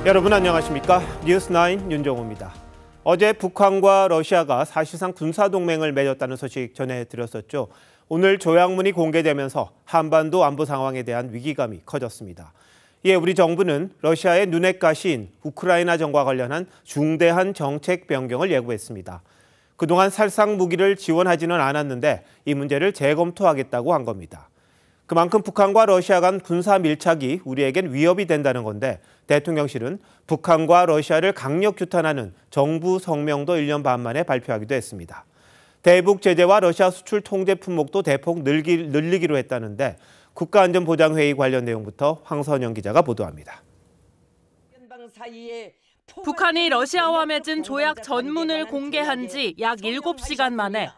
여러분 안녕하십니까? 뉴스9 윤정호입니다. 어제 북한과 러시아가 사실상 군사동맹을 맺었다는 소식 전해드렸었죠. 오늘 조약문이 공개되면서 한반도 안보 상황에 대한 위기감이 커졌습니다. 이에 우리 정부는 러시아의 눈엣 가시인 우크라이나전과 관련한 중대한 정책 변경을 예고했습니다. 그동안 살상 무기를 지원하지는 않았는데 이 문제를 재검토하겠다고 한 겁니다. 그만큼 북한과 러시아 간 군사 밀착이 우리에겐 위협이 된다는 건데 대통령실은 북한과 러시아를 강력 규탄하는 정부 성명도 1년 반 만에 발표하기도 했습니다. 대북 제재와 러시아 수출 통제 품목도 대폭 늘리기로 했다는데 국가안전보장회의 관련 내용부터 황선영 기자가 보도합니다. 북한이 러시아와 맺은 조약 전문을 공개한 지 약 7시간 만에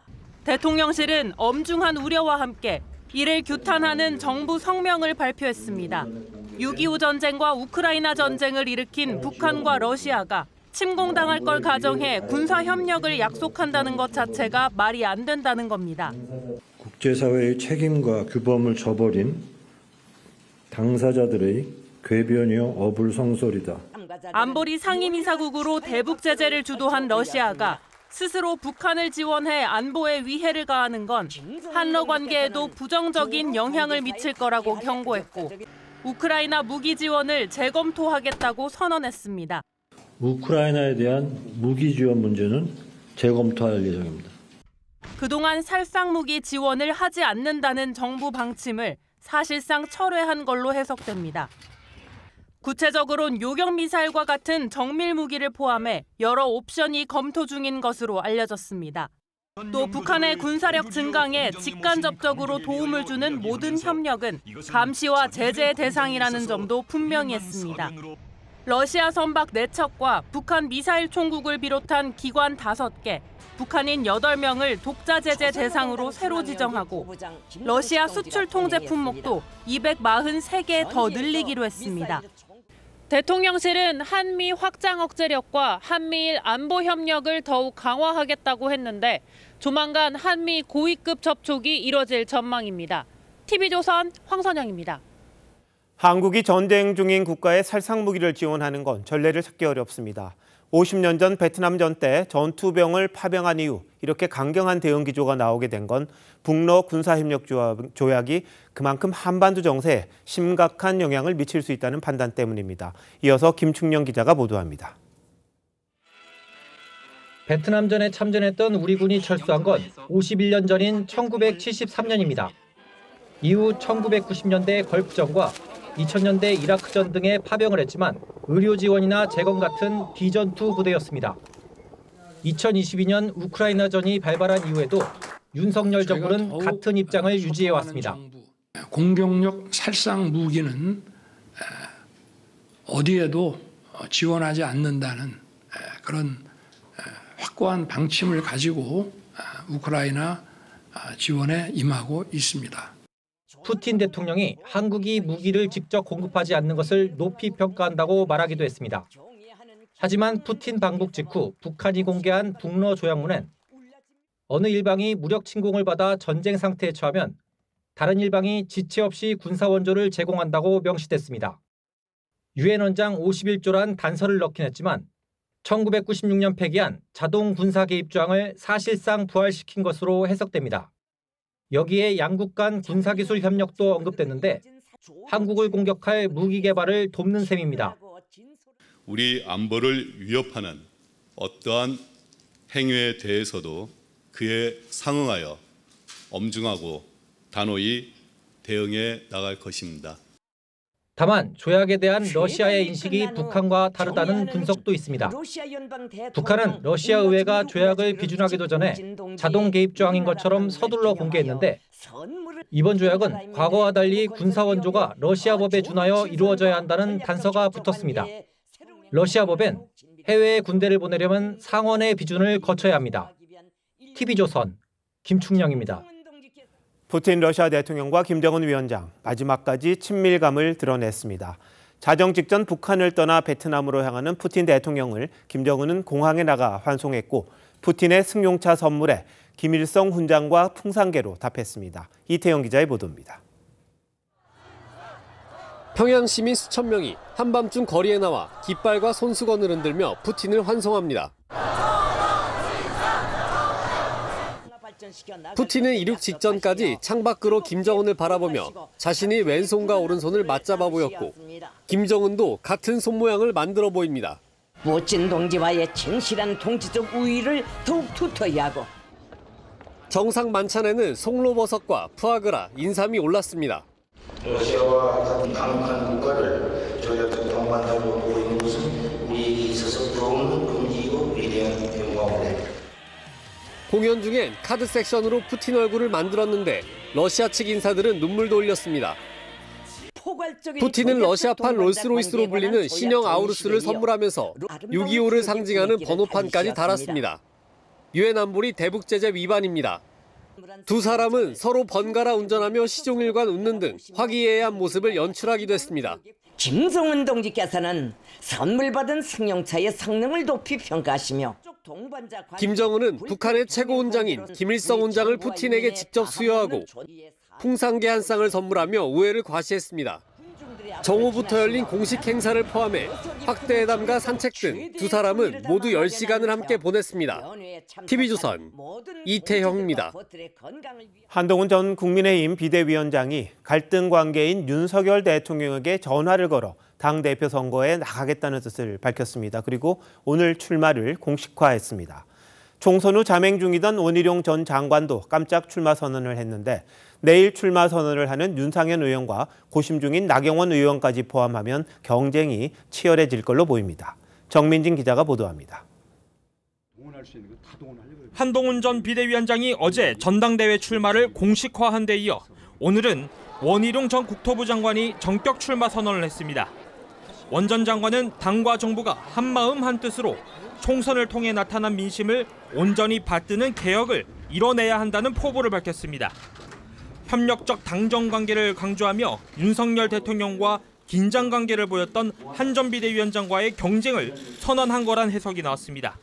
대통령실은 엄중한 우려와 함께 이를 규탄하는 정부 성명을 발표했습니다. 6.25 전쟁과 우크라이나 전쟁을 일으킨 북한과 러시아가 침공당할 걸 가정해 군사 협력을 약속한다는 것 자체가 말이 안 된다는 겁니다. 국제사회의 책임과 규범을 저버린 당사자들의 궤변이요 어불성설이다. 안보리 상임이사국으로 대북 제재를 주도한 러시아가 스스로 북한을 지원해 안보에 위해를 가하는 건 한러 관계에도 부정적인 영향을 미칠 거라고 경고했고 우크라이나 무기 지원을 재검토하겠다고 선언했습니다. 우크라이나에 대한 무기 지원 문제는 재검토할 예정입니다. 그동안 살상 무기 지원을 하지 않는다는 정부 방침을 사실상 철회한 걸로 해석됩니다. 구체적으로는 요격 미사일과 같은 정밀 무기를 포함해 여러 옵션이 검토 중인 것으로 알려졌습니다. 또 북한의 군사력 증강에 직간접적으로 도움을 주는 모든 협력은 감시와 제재의 대상이라는 점도 분명히 했습니다. 러시아 선박 4척과 북한 미사일 총국을 비롯한 기관 5개, 북한인 8명을 독자 제재 대상으로 새로 지정하고 러시아 수출 통제 품목도 243개 더 늘리기로 했습니다. 대통령실은 한미 확장 억제력과 한미일 안보 협력을 더욱 강화하겠다고 했는데 조만간 한미 고위급 접촉이 이뤄질 전망입니다. TV조선 황선영입니다. 한국이 전쟁 중인 국가에 살상 무기를 지원하는 건 전례를 찾기 어렵습니다. 50년 전 베트남전 때 전투병을 파병한 이후 이렇게 강경한 대응 기조가 나오게 된 건 북러 군사협력조약이 그만큼 한반도 정세에 심각한 영향을 미칠 수 있다는 판단 때문입니다. 이어서 김충영 기자가 보도합니다. 베트남전에 참전했던 우리 군이 철수한 건 51년 전인 1973년입니다. 이후 1990년대 걸프전과 2000년대 이라크전 등에 파병을 했지만 의료 지원이나 재건 같은 비전투 부대였습니다. 2022년 우크라이나전이 발발한 이후에도 윤석열 정부는 같은 입장을 유지해왔습니다. 공격력 살상 무기는 어디에도 지원하지 않는다는 그런 확고한 방침을 가지고 우크라이나 지원에 임하고 있습니다. 푸틴 대통령이 한국이 무기를 직접 공급하지 않는 것을 높이 평가한다고 말하기도 했습니다. 하지만 푸틴 방북 직후 북한이 공개한 북러 조약문엔 어느 일방이 무력 침공을 받아 전쟁 상태에 처하면 다른 일방이 지체 없이 군사 원조를 제공한다고 명시됐습니다. 유엔 원장 51조란 단서를 넣긴 했지만 1996년 폐기한 자동 군사 개입 조항을 사실상 부활시킨 것으로 해석됩니다. 여기에 양국 간 군사기술 협력도 언급됐는데 한국을 공격할 무기 개발을 돕는 셈입니다. 우리 안보를 위협하는 어떠한 행위에 대해서도 그에 상응하여 엄중하고 단호히 대응해 나갈 것입니다. 다만 조약에 대한 러시아의 인식이 북한과 다르다는 분석도 있습니다. 북한은 러시아 의회가 조약을 비준하기도 전에 자동 개입 조항인 것처럼 서둘러 공개했는데 이번 조약은 과거와 달리 군사 원조가 러시아 법에 준하여 이루어져야 한다는 단서가 붙었습니다. 러시아 법엔 해외에 군대를 보내려면 상원의 비준을 거쳐야 합니다. TV조선 김충영입니다. 푸틴 러시아 대통령과 김정은 위원장 마지막까지 친밀감을 드러냈습니다. 자정 직전 북한을 떠나 베트남으로 향하는 푸틴 대통령을 김정은은 공항에 나가 환송했고 푸틴의 승용차 선물에 김일성 훈장과 풍산개로 답했습니다. 이태영 기자의 보도입니다. 평양 시민 수천 명이 한밤중 거리에 나와 깃발과 손수건을 흔들며 푸틴을 환송합니다. 푸틴은 이륙 직전까지 창밖으로 김정은을 바라보며 자신이 왼손과 오른손을 맞잡아 보였고 김정은도 같은 손 모양을 만들어 보입니다. 멋진 동지와의 진실한 통치적 우위를 더욱 두터이 하고 정상 만찬에는 송로버섯과 푸아그라, 인삼이 올랐습니다. 러시아와 같은 강력한 국가를 저희가 동반자로 보고 있는 것은 우리에게 있어서 부러운 긍지이고 위대한 영광입니다. 공연 중엔 카드 섹션으로 푸틴 얼굴을 만들었는데 러시아 측 인사들은 눈물도 흘렸습니다. 푸틴은 러시아판 롤스로이스로 불리는 신형 아우루스를 선물하면서 6.25를 상징하는 번호판까지 달았습니다. 유엔 안보리 대북 제재 위반입니다. 두 사람은 서로 번갈아 운전하며 시종일관 웃는 등 화기애애한 모습을 연출하기도 했습니다. 김정은 동지께서는 선물 받은 승용차의 성능을 높이 평가하시며 김정은은 북한의 최고 훈장인 김일성 훈장을 푸틴에게 직접 수여하고 풍산개 한 쌍을 선물하며 우애를 과시했습니다. 정오부터 열린 공식 행사를 포함해 확대회담과 산책 등 두 사람은 모두 10시간을 함께 보냈습니다. TV조선 이태형입니다. 한동훈 전 국민의힘 비대위원장이 갈등 관계인 윤석열 대통령에게 전화를 걸어 당대표 선거에 나가겠다는 뜻을 밝혔습니다. 그리고 오늘 출마를 공식화했습니다. 총선 후 자맹 중이던 원희룡 전 장관도 깜짝 출마 선언을 했는데 내일 출마 선언을 하는 윤상현 의원과 고심 중인 나경원 의원까지 포함하면 경쟁이 치열해질 걸로 보입니다. 정민진 기자가 보도합니다. 한동훈 전 비대위원장이 어제 전당대회 출마를 공식화한 데 이어 오늘은 원희룡 전 국토부 장관이 전격 출마 선언을 했습니다. 원 전 장관은 당과 정부가 한마음 한뜻으로 총선을 통해 나타난 민심을 온전히 받드는 개혁을 이뤄내야 한다는 포부를 밝혔습니다. 협력적 당정 관계를 강조하며 윤석열 대통령과 긴장 관계를 보였던 한 전 비대위원장과의 경쟁을 선언한 거란 해석이 나왔습니다.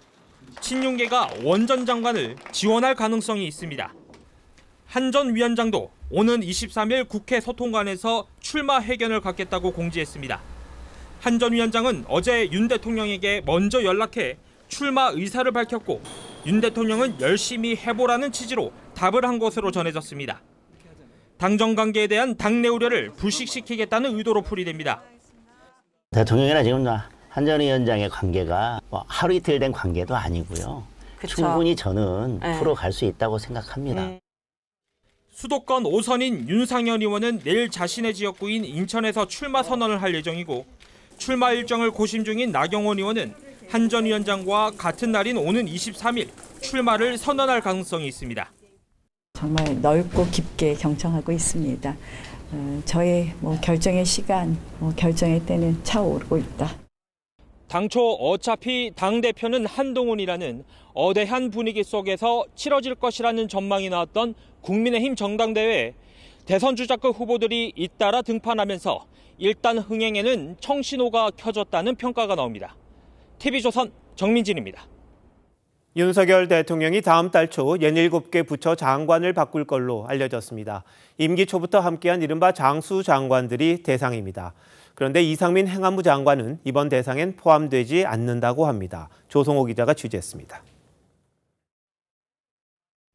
친윤계가 원 전 장관을 지원할 가능성이 있습니다. 한 전 위원장도 오는 23일 국회 소통관에서 출마 회견을 갖겠다고 공지했습니다. 한 전 위원장은 어제 윤 대통령에게 먼저 연락해 출마 의사를 밝혔고 윤 대통령은 열심히 해보라는 취지로 답을 한 것으로 전해졌습니다. 당정 관계에 대한 당내 우려를 불식시키겠다는 의도로 풀이됩니다. 대통령이나 지금 한 전 위원장의 관계가 하루 이틀 된 관계도 아니고요. 그쵸. 충분히 저는 풀어갈 수 있다고 생각합니다. 수도권 5선인 윤상현 의원은 내일 자신의 지역구인 인천에서 출마 선언을 할 예정이고 출마 일정을 고심 중인 나경원 의원은 한 전 위원장과 같은 날인 오는 23일 출마를 선언할 가능성이 있습니다. 정말 넓고 깊게 경청하고 있습니다. 저의 결정의 시간, 결정의 때는 차오르고 있다. 당초 어차피 당대표는 한동훈이라는 어대한 분위기 속에서 치러질 것이라는 전망이 나왔던 국민의힘 정당대회에 대선 주자급 후보들이 잇따라 등판하면서 일단 흥행에는 청신호가 켜졌다는 평가가 나옵니다. TV조선 정민진입니다. 윤석열 대통령이 다음 달 초 67개 부처 장관을 바꿀 걸로 알려졌습니다. 임기 초부터 함께한 이른바 장수 장관들이 대상입니다. 그런데 이상민 행안부 장관은 이번 대상엔 포함되지 않는다고 합니다. 조성호 기자가 취재했습니다.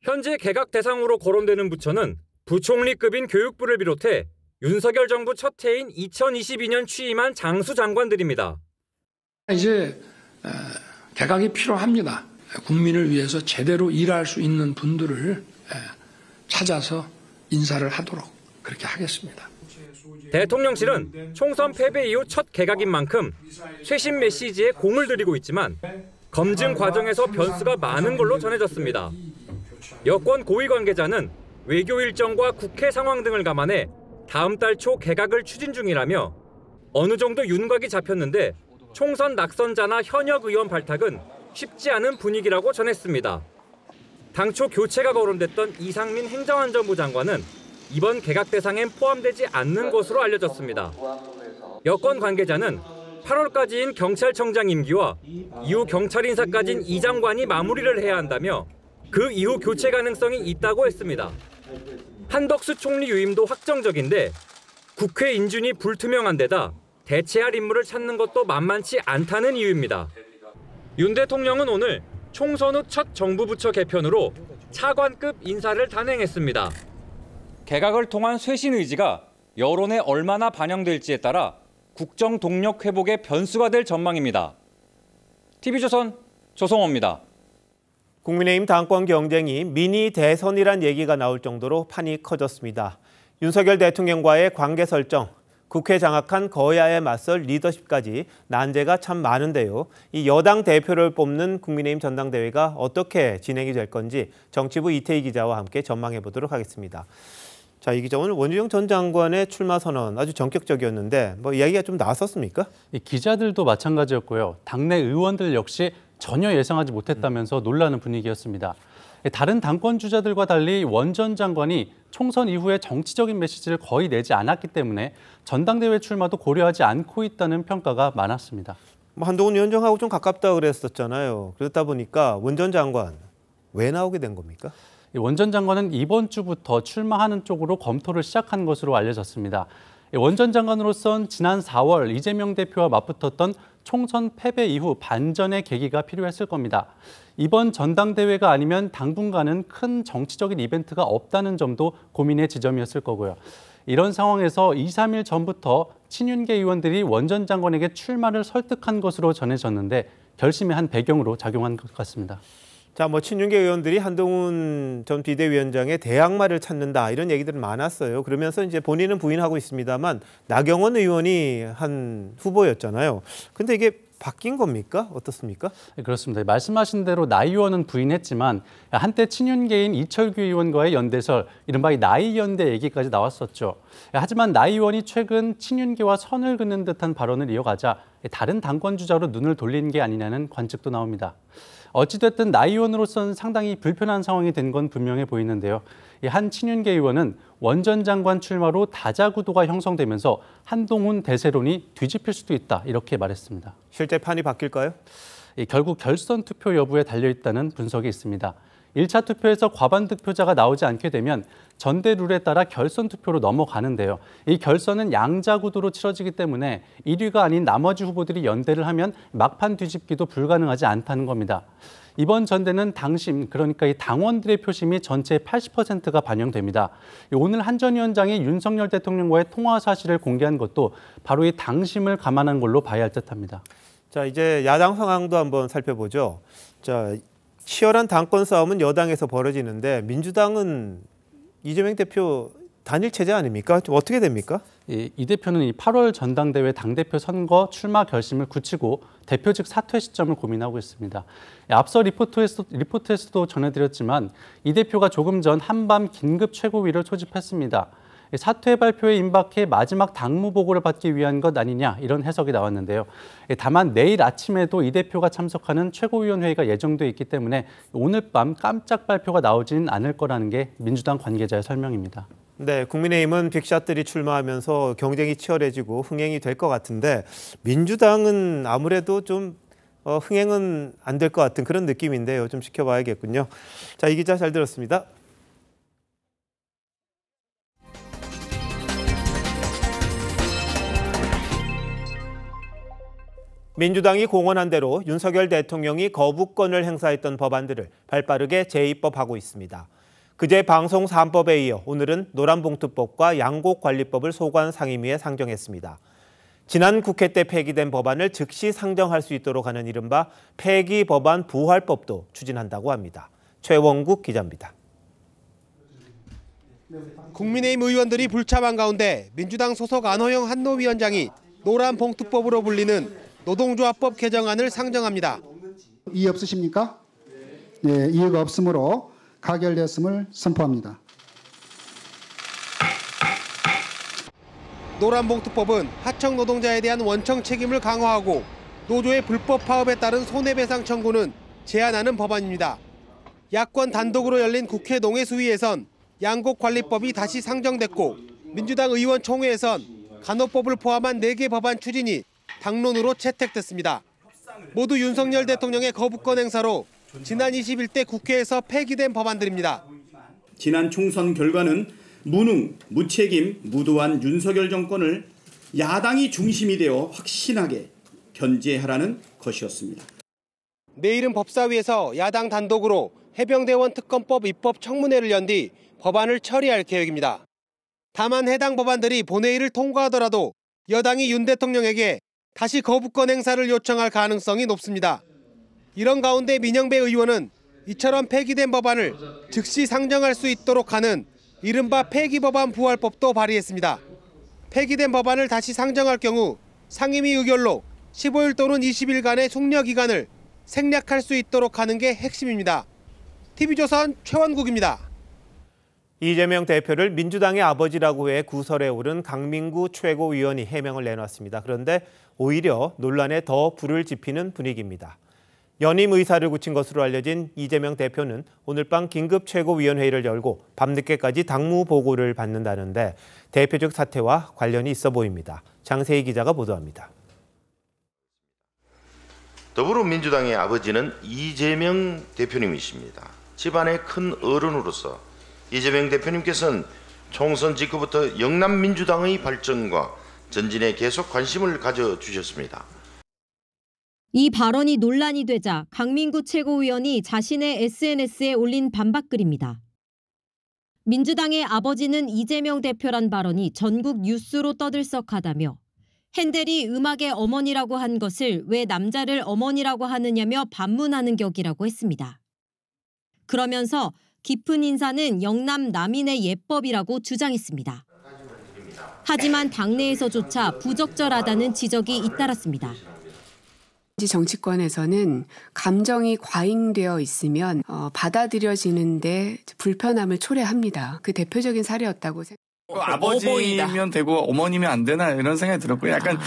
현재 개각 대상으로 거론되는 부처는 부총리급인 교육부를 비롯해 윤석열 정부 첫 해인 2022년 취임한 장수 장관들입니다. 이제 개각이 필요합니다. 국민을 위해서 제대로 일할 수 있는 분들을 찾아서 인사를 하도록 그렇게 하겠습니다. 대통령실은 총선 패배 이후 첫 개각인 만큼 최신 메시지에 공을 들이고 있지만 검증 과정에서 변수가 많은 걸로 전해졌습니다. 여권 고위 관계자는 외교 일정과 국회 상황 등을 감안해 다음 달 초 개각을 추진 중이라며 어느 정도 윤곽이 잡혔는데 총선 낙선자나 현역 의원 발탁은 쉽지 않은 분위기라고 전했습니다. 당초 교체가 거론됐던 이상민 행정안전부 장관은 이번 개각 대상엔 포함되지 않는 것으로 알려졌습니다. 여권 관계자는 8월까지인 경찰청장 임기와 이후 경찰 인사까지인 이 장관이 마무리를 해야 한다며 그 이후 교체 가능성이 있다고 했습니다. 한덕수 총리 유임도 확정적인데 국회 인준이 불투명한 데다 대체할 인물을 찾는 것도 만만치 않다는 이유입니다. 윤 대통령은 오늘 총선 후 첫 정부 부처 개편으로 차관급 인사를 단행했습니다. 개각을 통한 쇄신 의지가 여론에 얼마나 반영될지에 따라 국정 동력 회복의 변수가 될 전망입니다. TV조선 조성호입니다. 국민의힘 당권 경쟁이 미니 대선이란 얘기가 나올 정도로 판이 커졌습니다. 윤석열 대통령과의 관계 설정, 국회 장악한 거야에 맞설 리더십까지 난제가 참 많은데요. 이 여당 대표를 뽑는 국민의힘 전당대회가 어떻게 진행이 될 건지 정치부 이태희 기자와 함께 전망해 보도록 하겠습니다. 자, 이 기자, 오늘 원희룡 전 장관의 출마 선언 아주 전격적이었는데 이야기가 좀 나왔었습니까? 기자들도 마찬가지였고요. 당내 의원들 역시 전혀 예상하지 못했다면서 놀라는 분위기였습니다. 다른 당권 주자들과 달리 원 전 장관이 총선 이후에 정치적인 메시지를 거의 내지 않았기 때문에 전당대회 출마도 고려하지 않고 있다는 평가가 많았습니다. 한동훈 위원장하고 좀 가깝다고 그랬었잖아요. 그렇다 보니까 원 전 장관 왜 나오게 된 겁니까? 원 전 장관은 이번 주부터 출마하는 쪽으로 검토를 시작한 것으로 알려졌습니다. 원 전 장관으로선 지난 4월 이재명 대표와 맞붙었던 총선 패배 이후 반전의 계기가 필요했을 겁니다. 이번 전당대회가 아니면 당분간은 큰 정치적인 이벤트가 없다는 점도 고민의 지점이었을 거고요. 이런 상황에서 2, 3일 전부터 친윤계 의원들이 원 전 장관에게 출마를 설득한 것으로 전해졌는데 결심의 한 배경으로 작용한 것 같습니다. 자, 친윤계 의원들이 한동훈 전 비대위원장의 대항마를 찾는다 이런 얘기들은 많았어요. 그러면서 이제 본인은 부인하고 있습니다만 나경원 의원이 한 후보였잖아요. 근데 이게 바뀐 겁니까? 어떻습니까? 네, 그렇습니다. 말씀하신 대로 나 의원은 부인했지만 한때 친윤계인 이철규 의원과의 연대설, 이른바 나이 연대 얘기까지 나왔었죠. 하지만 나 의원이 최근 친윤계와 선을 긋는 듯한 발언을 이어가자 다른 당권 주자로 눈을 돌린 게 아니냐는 관측도 나옵니다. 어찌됐든 나 의원으로서는 상당히 불편한 상황이 된 건 분명해 보이는데요. 한 친윤계 의원은 원 전 장관 출마로 다자 구도가 형성되면서 한동훈 대세론이 뒤집힐 수도 있다 이렇게 말했습니다. 실제 판이 바뀔까요? 결국 결선 투표 여부에 달려있다는 분석이 있습니다. 1차 투표에서 과반 득표자가 나오지 않게 되면 전대 룰에 따라 결선 투표로 넘어가는데요. 이 결선은 양자 구도로 치러지기 때문에 1위가 아닌 나머지 후보들이 연대를 하면 막판 뒤집기도 불가능하지 않다는 겁니다. 이번 전대는 당심, 그러니까 이 당원들의 표심이 전체의 80%가 반영됩니다. 오늘 한 전 위원장이 윤석열 대통령과의 통화 사실을 공개한 것도 바로 이 당심을 감안한 걸로 봐야 할 듯합니다. 자, 이제 야당 상황도 한번 살펴보죠. 자, 치열한 당권 싸움은 여당에서 벌어지는데 민주당은 이재명 대표 단일 체제 아닙니까? 좀 어떻게 됩니까? 이 대표는 이 8월 전당대회 당대표 선거 출마 결심을 굳히고 대표직 사퇴 시점을 고민하고 있습니다. 앞서 리포트에서도 전해드렸지만 이 대표가 조금 전 한밤 긴급 최고위를 소집했습니다. 사퇴 발표에 임박해 마지막 당무 보고를 받기 위한 것 아니냐 이런 해석이 나왔는데요. 다만 내일 아침에도 이 대표가 참석하는 최고위원회의가 예정돼 있기 때문에 오늘 밤 깜짝 발표가 나오지는 않을 거라는 게 민주당 관계자의 설명입니다. 네, 국민의힘은 빅샷들이 출마하면서 경쟁이 치열해지고 흥행이 될 것 같은데 민주당은 아무래도 좀 흥행은 안 될 것 같은 그런 느낌인데요. 좀 지켜봐야겠군요. 자, 이 기자 잘 들었습니다. 민주당이 공언한 대로 윤석열 대통령이 거부권을 행사했던 법안들을 발빠르게 재입법하고 있습니다. 그제 방송 3법에 이어 오늘은 노란봉투법과 양곡관리법을 소관 상임위에 상정했습니다. 지난 국회 때 폐기된 법안을 즉시 상정할 수 있도록 하는 이른바 폐기 법안 부활법도 추진한다고 합니다. 최원국 기자입니다. 국민의힘 의원들이 불참한 가운데 민주당 소속 안호영 한노위원장이 노란봉투법으로 불리는 노동조합법 개정안을 상정합니다. 이의 없으십니까? 네, 이의가 없으므로 가결됐음을 선포합니다. 노란봉투법은 하청 노동자에 대한 원청 책임을 강화하고 노조의 불법 파업에 따른 손해배상 청구는 제한하는 법안입니다. 야권 단독으로 열린 국회 농해수위에선 양곡관리법이 다시 상정됐고 민주당 의원총회에선 간호법을 포함한 4개 법안 추진이 당론으로 채택됐습니다. 모두 윤석열 대통령의 거부권 행사로 지난 21대 국회에서 폐기된 법안들입니다. 지난 총선 결과는 무능, 무책임, 무도한 윤석열 정권을 야당이 중심이 되어 확신하게 견제하라는 것이었습니다. 내일은 법사위에서 야당 단독으로 해병대원 특검법 입법 청문회를 연 뒤 법안을 처리할 계획입니다. 다만 해당 법안들이 본회의를 통과하더라도 여당이 윤 대통령에게 다시 거부권 행사를 요청할 가능성이 높습니다. 이런 가운데 민영배 의원은 이처럼 폐기된 법안을 즉시 상정할 수 있도록 하는 이른바 폐기법안 부활법도 발의했습니다. 폐기된 법안을 다시 상정할 경우 상임위 의결로 15일 또는 20일간의 숙려 기간을 생략할 수 있도록 하는 게 핵심입니다. TV조선 최원국입니다. 이재명 대표를 민주당의 아버지라고 해 구설에 오른 강민구 최고위원이 해명을 내놨습니다. 그런데 오히려 논란에 더 불을 지피는 분위기입니다. 연임 의사를 굳힌 것으로 알려진 이재명 대표는 오늘 밤 긴급 최고위원회의를 열고 밤늦게까지 당무 보고를 받는다는데 대표적 사태와 관련이 있어 보입니다. 장세희 기자가 보도합니다. 더불어민주당의 아버지는 이재명 대표님이십니다. 집안의 큰 어른으로서 이재명 대표님께서는 총선 직후부터 영남민주당의 발전과 전진에 계속 관심을 가져주셨습니다. 이 발언이 논란이 되자 강민구 최고위원이 자신의 SNS에 올린 반박글입니다. 민주당의 아버지는 이재명 대표란 발언이 전국 뉴스로 떠들썩하다며 핸델이 음악의 어머니라고 한 것을 왜 남자를 어머니라고 하느냐며 반문하는 격이라고 했습니다. 그러면서 깊은 인사는 영남 남인의 예법이라고 주장했습니다. 하지만 당내에서조차 부적절하다는 지적이 잇따랐습니다. 정치권에서는 감정이 과잉되어 있으면 받아들여지는데 불편함을 초래합니다. 그 대표적인 사례였다고 생각합니다. 아버지면 되고 어머니면 안 되나 이런 생각이 들었고요. 약간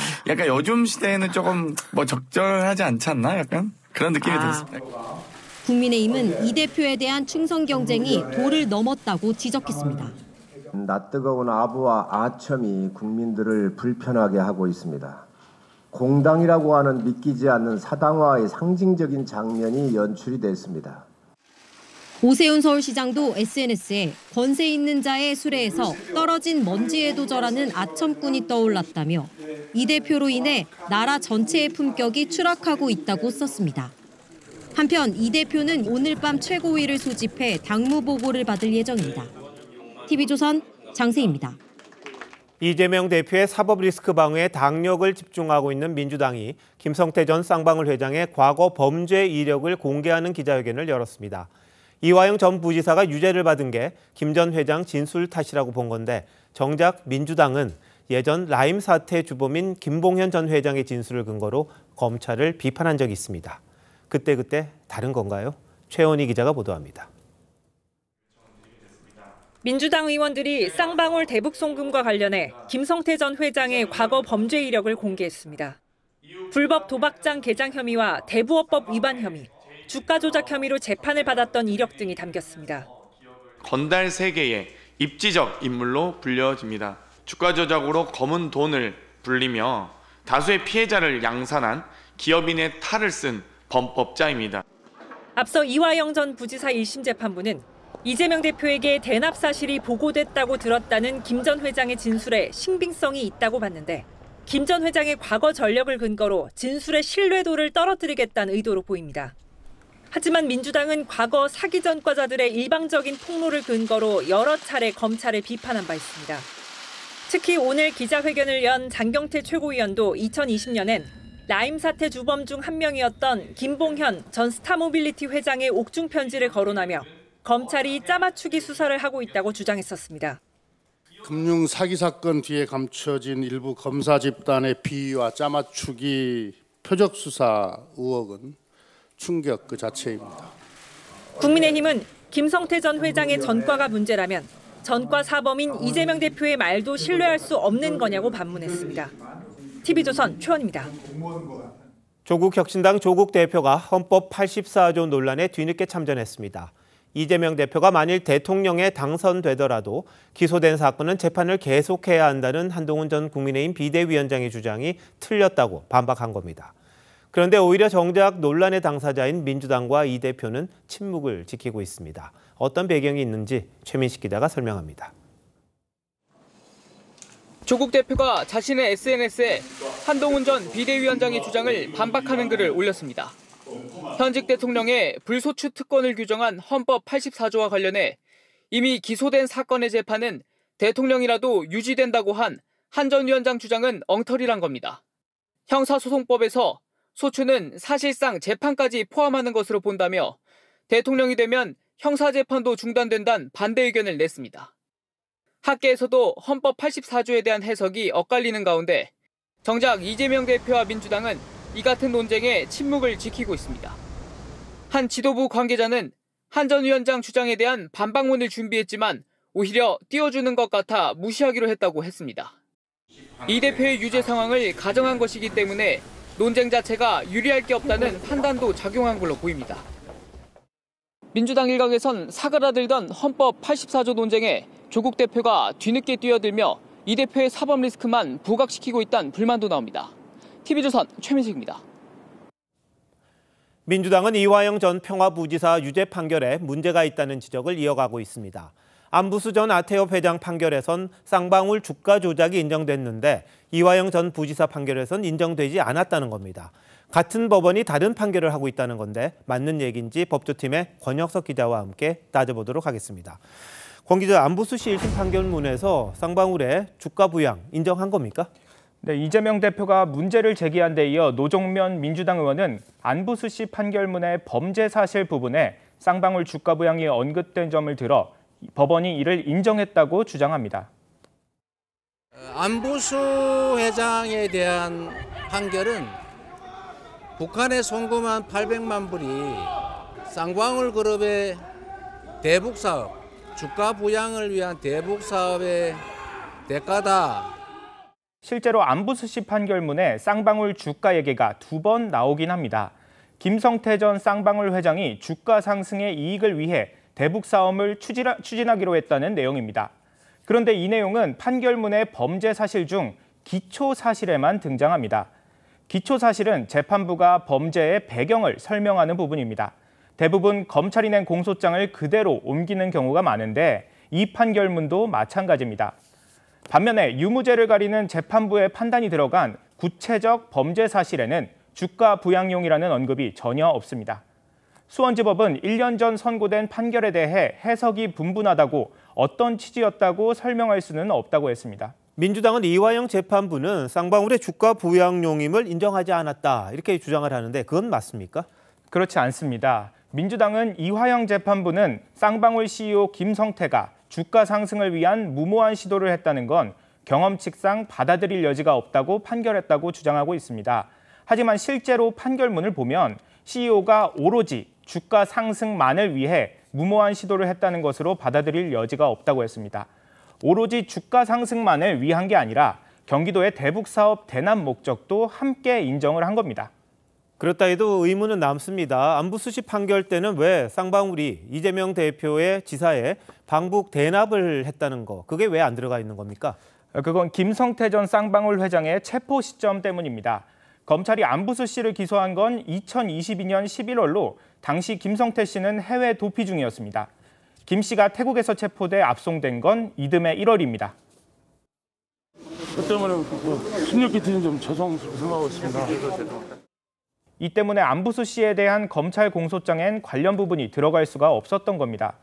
요즘 시대에는 조금 적절하지 않지 않나? 약간 그런 느낌이 들었습니다. 국민의힘은 이 대표에 대한 충성 경쟁이 도를 넘었다고 지적했습니다. 낯뜨거운 아부와 아첨이 국민들을 불편하게 하고 있습니다. 공당이라고 하는 믿기지 않는 사당화의 상징적인 장면이 연출이 됐습니다. 오세훈 서울시장도 SNS에 권세 있는 자의 수레에서 떨어진 먼지에 도절하는 아첨꾼이 떠올랐다며 이 대표로 인해 나라 전체의 품격이 추락하고 있다고 썼습니다. 한편 이 대표는 오늘 밤 최고위를 소집해 당무 보고를 받을 예정입니다. TV조선 장세희입니다. 이재명 대표의 사법 리스크 방어에 당력을 집중하고 있는 민주당이 김성태 전 쌍방울 회장의 과거 범죄 이력을 공개하는 기자회견을 열었습니다. 이화영 전 부지사가 유죄를 받은 게 김 전 회장 진술 탓이라고 본 건데 정작 민주당은 예전 라임 사태 주범인 김봉현 전 회장의 진술을 근거로 검찰을 비판한 적이 있습니다. 그때 다른 건가요? 최원희 기자가 보도합니다. 민주당 의원들이 쌍방울 대북 송금과 관련해 김성태 전 회장의 과거 범죄 이력을 공개했습니다. 불법 도박장 개장 혐의와 대부업법 위반 혐의, 주가 조작 혐의로 재판을 받았던 이력 등이 담겼습니다. 건달 세계의 입지적 인물로 불려집니다. 주가 조작으로 검은 돈을 불리며 다수의 피해자를 양산한 기업인의 탈을 쓴 범법자입니다. 앞서 이화영 전 부지사 1심 재판부는 이재명 대표에게 대납 사실이 보고됐다고 들었다는 김 전 회장의 진술에 신빙성이 있다고 봤는데 김 전 회장의 과거 전력을 근거로 진술의 신뢰도를 떨어뜨리겠다는 의도로 보입니다. 하지만 민주당은 과거 사기 전과자들의 일방적인 폭로를 근거로 여러 차례 검찰을 비판한 바 있습니다. 특히 오늘 기자회견을 연 장경태 최고위원도 2020년엔 라임 사태 주범 중 한 명이었던 김봉현 전 스타모빌리티 회장의 옥중 편지를 거론하며 검찰이 짜맞추기 수사를 하고 있다고 주장했었습니다. 금융 사기 사건 뒤에 감춰진 일부 검사 집단의 비위와 짜맞추기 표적 수사 의혹은 충격 그 자체입니다. 국민의힘은 김성태 전 회장의 전과가 문제라면 전과 사범인 이재명 대표의 말도 신뢰할 수 없는 거냐고 반문했습니다. TV조선 최원입니다. 조국 혁신당 조국 대표가 헌법 84조 논란에 뒤늦게 참전했습니다. 이재명 대표가 만일 대통령에 당선되더라도 기소된 사건은 재판을 계속해야 한다는 한동훈 전 국민의힘 비대위원장의 주장이 틀렸다고 반박한 겁니다. 그런데 오히려 정작 논란의 당사자인 민주당과 이 대표는 침묵을 지키고 있습니다. 어떤 배경이 있는지 최민식 기자가 설명합니다. 조국 대표가 자신의 SNS에 한동훈 전 비대위원장의 주장을 반박하는 글을 올렸습니다. 현직 대통령의 불소추 특권을 규정한 헌법 84조와 관련해 이미 기소된 사건의 재판은 대통령이라도 유지된다고 한 한 전 위원장 주장은 엉터리란 겁니다. 형사소송법에서 소추는 사실상 재판까지 포함하는 것으로 본다며 대통령이 되면 형사재판도 중단된다는 반대 의견을 냈습니다. 학계에서도 헌법 84조에 대한 해석이 엇갈리는 가운데 정작 이재명 대표와 민주당은 이 같은 논쟁에 침묵을 지키고 있습니다. 한 지도부 관계자는 한 전 위원장 주장에 대한 반박문을 준비했지만 오히려 띄워주는 것 같아 무시하기로 했다고 했습니다. 이 대표의 유죄 상황을 가정한 것이기 때문에 논쟁 자체가 유리할 게 없다는 판단도 작용한 걸로 보입니다. 민주당 일각에선 사그라들던 헌법 84조 논쟁에 조국 대표가 뒤늦게 뛰어들며 이 대표의 사법 리스크만 부각시키고 있다는 불만도 나옵니다. TV조선 최민식입니다. 민주당은 이화영 전 평화부지사 유죄 판결에 문제가 있다는 지적을 이어가고 있습니다. 안부수 전 아태협 회장 판결에선 쌍방울 주가 조작이 인정됐는데 이화영 전 부지사 판결에선 인정되지 않았다는 겁니다. 같은 법원이 다른 판결을 하고 있다는 건데 맞는 얘기인지 법조팀의 권혁석 기자와 함께 따져보도록 하겠습니다. 권 기자, 안부수 씨 1심 판결문에서 쌍방울의 주가 부양 인정한 겁니까? 네, 이재명 대표가 문제를 제기한 데 이어 노종면 민주당 의원은 안부수 씨 판결문의 범죄 사실 부분에 쌍방울 주가 부양이 언급된 점을 들어 법원이 이를 인정했다고 주장합니다. 안부수 회장에 대한 판결은 북한에 송금한 800만 불이 쌍방울 그룹의 대북 사업, 주가 부양을 위한 대북 사업의 대가다. 실제로 안부수 씨 판결문에 쌍방울 주가 얘기가 2번 나오긴 합니다. 김성태 전 쌍방울 회장이 주가 상승의 이익을 위해 대북 사업을 추진하기로 했다는 내용입니다. 그런데 이 내용은 판결문의 범죄 사실 중 기초 사실에만 등장합니다. 기초 사실은 재판부가 범죄의 배경을 설명하는 부분입니다. 대부분 검찰이 낸 공소장을 그대로 옮기는 경우가 많은데 이 판결문도 마찬가지입니다. 반면에 유무죄를 가리는 재판부의 판단이 들어간 구체적 범죄 사실에는 주가 부양용이라는 언급이 전혀 없습니다. 수원지법은 1년 전 선고된 판결에 대해 해석이 분분하다고 어떤 취지였다고 설명할 수는 없다고 했습니다. 민주당은 이화영 재판부는 쌍방울의 주가 부양용임을 인정하지 않았다 이렇게 주장을 하는데 그건 맞습니까? 그렇지 않습니다. 민주당은 이화영 재판부는 쌍방울 CEO 김성태가 주가 상승을 위한 무모한 시도를 했다는 건 경험칙상 받아들일 여지가 없다고 판결했다고 주장하고 있습니다. 하지만 실제로 판결문을 보면 CEO가 오로지 주가 상승만을 위해 무모한 시도를 했다는 것으로 받아들일 여지가 없다고 했습니다. 오로지 주가 상승만을 위한 게 아니라 경기도의 대북 사업 대납 목적도 함께 인정을 한 겁니다. 그렇다 해도 의문은 남습니다. 안부수 씨 판결 때는 왜 쌍방울이 이재명 대표의 지사에 방북 대납을 했다는 거, 그게 왜 안 들어가 있는 겁니까? 그건 김성태 전 쌍방울 회장의 체포 시점 때문입니다. 검찰이 안부수 씨를 기소한 건 2022년 11월로 당시 김성태 씨는 해외 도피 중이었습니다. 김 씨가 태국에서 체포돼 압송된 건 이듬해 1월입니다. 그 때문에 16기 팀 좀 죄송하고 있습니다. 이 때문에 안부수 씨에 대한 검찰 공소장엔 관련 부분이 들어갈 수가 없었던 겁니다.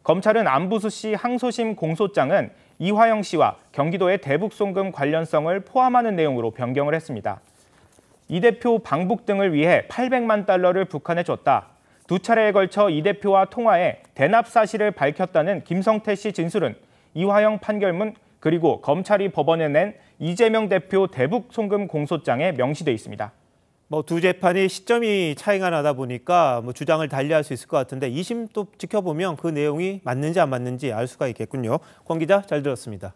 검찰은 안부수 씨 항소심 공소장은 이화영 씨와 경기도의 대북 송금 관련성을 포함하는 내용으로 변경을 했습니다. 이 대표 방북 등을 위해 800만 달러를 북한에 줬다. 2차례에 걸쳐 이 대표와 통화해 대납 사실을 밝혔다는 김성태 씨 진술은 이화영 판결문 그리고 검찰이 법원에 낸 이재명 대표 대북 송금 공소장에 명시돼 있습니다. 두 재판이 시점이 차이가 나다 보니까 주장을 달리할 수 있을 것 같은데 2심 또 지켜보면 그 내용이 맞는지 안 맞는지 알 수가 있겠군요. 권 기자, 잘 들었습니다.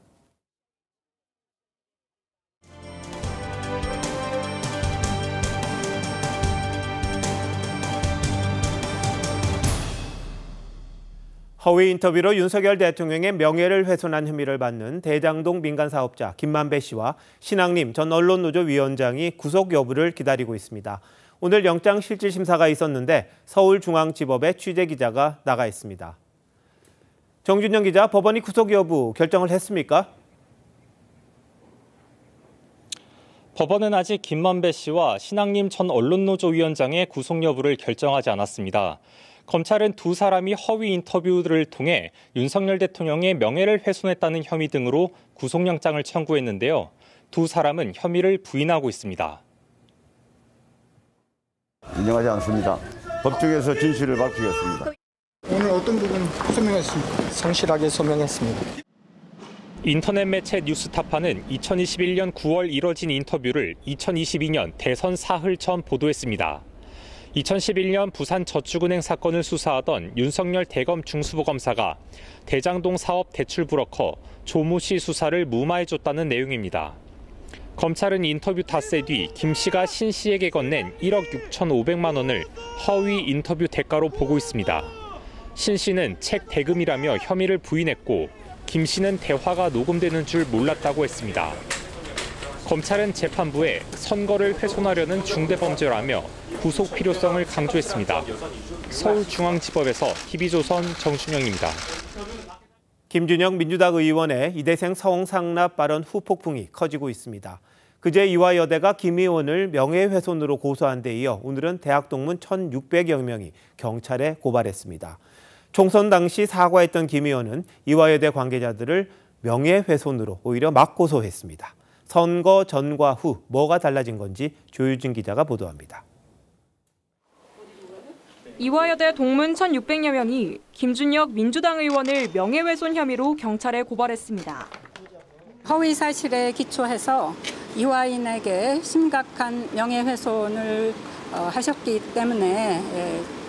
허위 인터뷰로 윤석열 대통령의 명예를 훼손한 혐의를 받는 대장동 민간 사업자 김만배 씨와 신학림 전 언론노조 위원장이 구속 여부를 기다리고 있습니다. 오늘 영장 실질 심사가 있었는데 서울중앙지법에 취재 기자가 나가 있습니다. 정준영 기자, 법원이 구속 여부 결정을 했습니까? 법원은 아직 김만배 씨와 신앙림 전 언론노조 위원장의 구속 여부를 결정하지 않았습니다. 검찰은 두 사람이 허위 인터뷰를 통해 윤석열 대통령의 명예를 훼손했다는 혐의 등으로 구속영장을 청구했는데요. 두 사람은 혐의를 부인하고 있습니다. 인정하지 않습니다. 법정에서 진실을 밝히겠습니다. 오늘 어떤 부분 소명했습니까? 성실하게 소명했습니다. 인터넷 매체 뉴스타파는 2021년 9월 이뤄진 인터뷰를 2022년 대선 사흘 전 보도했습니다. 2011년 부산저축은행 사건을 수사하던 윤석열 대검 중수부검사가 대장동 사업 대출 브로커 조모 씨 수사를 무마해줬다는 내용입니다. 검찰은 인터뷰 탓세 뒤 김 씨가 신 씨에게 건넨 1억 6,500만 원을 허위 인터뷰 대가로 보고 있습니다. 신 씨는 책 대금이라며 혐의를 부인했고 김 씨는 대화가 녹음되는 줄 몰랐다고 했습니다. 검찰은 재판부에 선거를 훼손하려는 중대범죄라며 구속 필요성을 강조했습니다. 서울중앙지법에서 TV조선 정준영입니다. 김준영 민주당 의원의 이대생 성상납 발언 후 폭풍이 커지고 있습니다. 그제 이화여대가 김 의원을 명예훼손으로 고소한 데 이어 오늘은 대학 동문 1,600여 명이 경찰에 고발했습니다. 총선 당시 사과했던 김 의원은 이화여대 관계자들을 명예훼손으로 오히려 막 고소했습니다. 선거 전과 후 뭐가 달라진 건지 조유진 기자가 보도합니다. 이화여대 동문 1,600여 명이 김준혁 민주당 의원을 명예훼손 혐의로 경찰에 고발했습니다. 허위 사실에 기초해서 이화인에게 심각한 명예훼손을 하셨기 때문에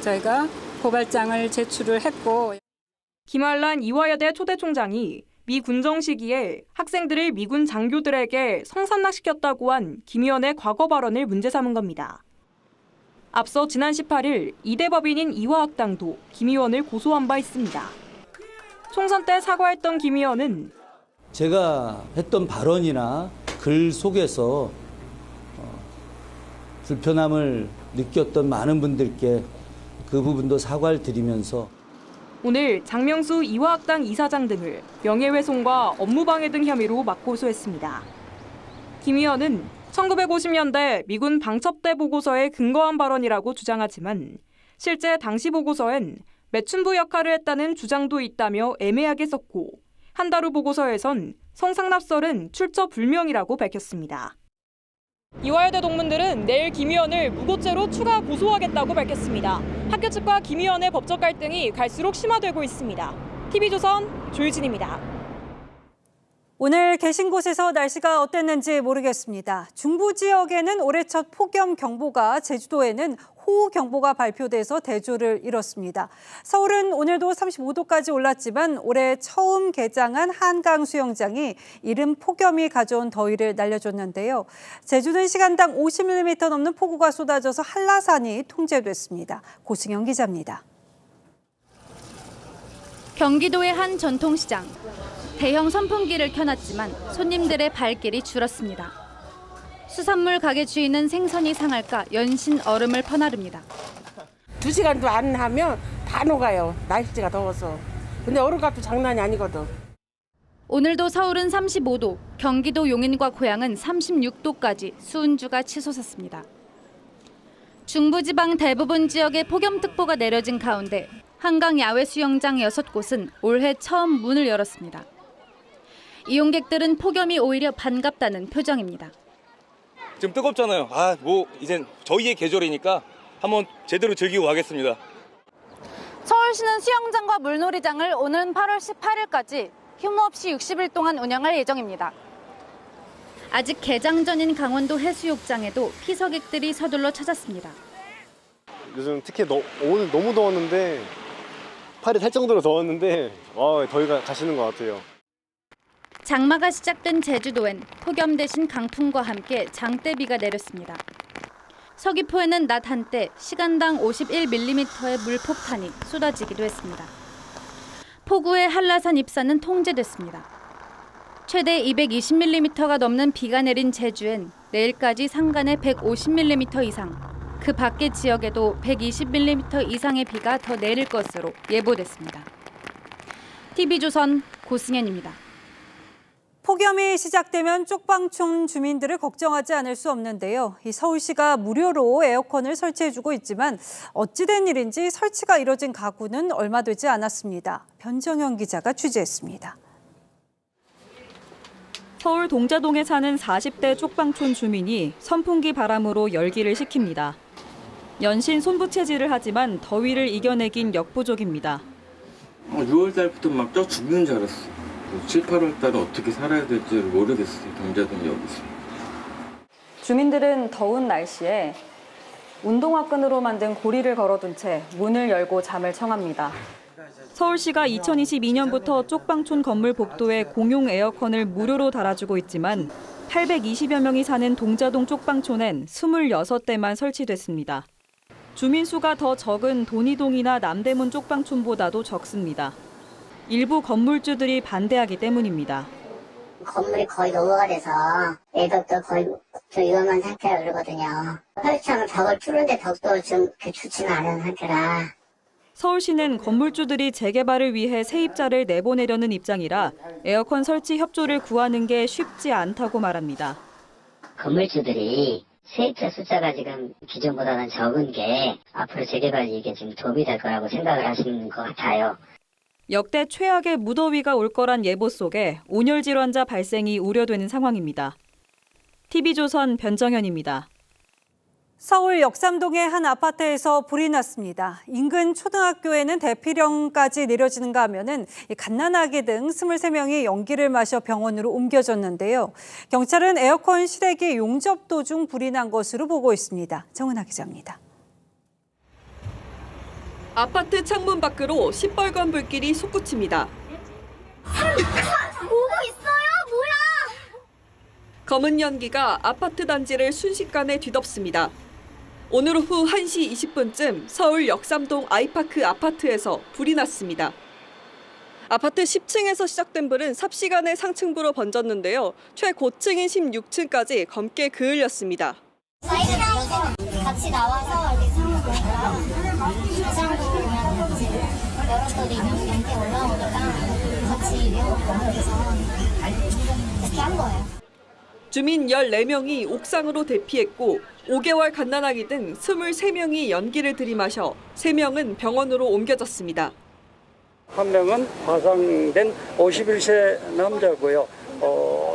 저희가 고발장을 제출을 했고. 김환란 이화여대 초대총장이 미 군정 시기에 학생들을 미군 장교들에게 성산납시켰다고 한 김 의원의 과거 발언을 문제 삼은 겁니다. 앞서 지난 18일 이대 법인인 이화학당도 김 의원을 고소한 바 있습니다. 총선 때 사과했던 김 의원은 제가 했던 발언이나 글 속에서 불편함을 느꼈던 많은 분들께 그 부분도 사과를 드리면서 오늘 장명수 이화학당 이사장 등을 명예훼손과 업무방해 등 혐의로 막 고소했습니다. 김 의원은 1950년대 미군 방첩대 보고서에 근거한 발언이라고 주장하지만 실제 당시 보고서엔 매춘부 역할을 했다는 주장도 있다며 애매하게 썼고 한 달 후 보고서에선 성상납설은 출처 불명이라고 밝혔습니다. 이화여대 동문들은 내일 김 의원을 무고죄로 추가 고소하겠다고 밝혔습니다. 학교 측과 김 의원의 법적 갈등이 갈수록 심화되고 있습니다. TV조선 조유진입니다. 오늘 계신 곳에서 날씨가 어땠는지 모르겠습니다. 중부 지역에는 올해 첫 폭염 경보가, 제주도에는 호우 경보가 발표돼서 대조를 이뤘습니다. 서울은 오늘도 35도까지 올랐지만 올해 처음 개장한 한강 수영장이 이른 폭염이 가져온 더위를 날려줬는데요. 제주는 시간당 50mm 넘는 폭우가 쏟아져서 한라산이 통제됐습니다. 고승영 기자입니다. 경기도의 한 전통시장. 대형 선풍기를 켜놨지만 손님들의 발길이 줄었습니다. 수산물 가게 주인은 생선이 상할까 연신 얼음을 퍼나릅니다. 2시간도 안 하면 다 녹아요. 날씨가 더워서. 근데 얼음값도 장난이 아니거든. 오늘도 서울은 35도, 경기도 용인과 고양은 36도까지 수은주가 치솟았습니다. 중부지방 대부분 지역에 폭염특보가 내려진 가운데 한강 야외 수영장 6곳은 올해 처음 문을 열었습니다. 이용객들은 폭염이 오히려 반갑다는 표정입니다. 지금 뜨겁잖아요. 이젠 저희의 계절이니까 한번 제대로 즐기고 가겠습니다. 서울시는 수영장과 물놀이장을 오는 8월 18일까지 휴무 없이 60일 동안 운영할 예정입니다. 아직 개장 전인 강원도 해수욕장에도 피서객들이 서둘러 찾았습니다. 요즘 특히 오늘 너무 더웠는데 팔이 탈 정도로 더웠는데 더위가 가시는 것 같아요. 장마가 시작된 제주도엔 폭염 대신 강풍과 함께 장대비가 내렸습니다. 서귀포에는 낮 한때 시간당 51mm의 물폭탄이 쏟아지기도 했습니다. 폭우에 한라산 입산은 통제됐습니다. 최대 220mm가 넘는 비가 내린 제주엔 내일까지 상간에 150mm 이상, 그 밖의 지역에도 120mm 이상의 비가 더 내릴 것으로 예보됐습니다. TV조선 고승현입니다. 폭염이 시작되면 쪽방촌 주민들을 걱정하지 않을 수 없는데요. 이 서울시가 무료로 에어컨을 설치해주고 있지만 어찌된 일인지 설치가 이뤄진 가구는 얼마 되지 않았습니다. 변정현 기자가 취재했습니다. 서울 동자동에 사는 40대 쪽방촌 주민이 선풍기 바람으로 열기를 식힙니다. 연신 손부채질을 하지만 더위를 이겨내긴 역부족입니다. 6월 달부터 막 쪄 죽는 줄 알았어. 7, 8월 달은 어떻게 살아야 될지 모르겠어요. 동자동이 여기 있어요. 주민들은 더운 날씨에 운동화 끈으로 만든 고리를 걸어둔 채 문을 열고 잠을 청합니다. 서울시가 2022년부터 쪽방촌 건물 복도에 공용 에어컨을 무료로 달아주고 있지만 820여 명이 사는 동자동 쪽방촌엔 26대만 설치됐습니다. 주민 수가 더 적은 돈이동이나 남대문 쪽방촌보다도 적습니다. 일부 건물주들이 반대하기 때문입니다. 건물이 거의 노후가 돼서 애덕도 거의 좀 위험한 상태라 그러거든요. 설치하면 벽을 뚫는데 벽도 좀 좋지는 않은 상태라. 서울시는 건물주들이 재개발을 위해 세입자를 내보내려는 입장이라 에어컨 설치 협조를 구하는 게 쉽지 않다고 말합니다. 건물주들이 세입자 숫자가 지금 기존보다는 적은 게 앞으로 재개발 이게 좀 도움이 될 거라고 생각을 하시는 것 같아요. 역대 최악의 무더위가 올 거란 예보 속에 온열 질환자 발생이 우려되는 상황입니다. TV조선 변정현입니다. 서울 역삼동의 한 아파트에서 불이 났습니다. 인근 초등학교에는 대피령까지 내려지는가 하면은 갓난아기 등 23명이 연기를 마셔 병원으로 옮겨졌는데요. 경찰은 에어컨 실외기 용접 도중 불이 난 것으로 보고 있습니다. 정은하 기자입니다. 아파트 창문 밖으로 시뻘건 불길이 솟구칩니다. 오고 있어요? 뭐야? 검은 연기가 아파트 단지를 순식간에 뒤덮습니다. 오늘 오후 1시 20분쯤 서울 역삼동 아이파크 아파트에서 불이 났습니다. 아파트 10층에서 시작된 불은 삽시간에 상층부로 번졌는데요. 최고층인 16층까지 검게 그을렸습니다. 저희는 같이 나와서 이렇게 상황을 열었더니 연기 올라오니까 같이 위험해서 이렇게 한 거예요. 주민 14명이 옥상으로 대피했고 5개월 갓난아기 등 23명이 연기를 들이마셔 3명은 병원으로 옮겨졌습니다. 한 명은 화상된 51세 남자고요.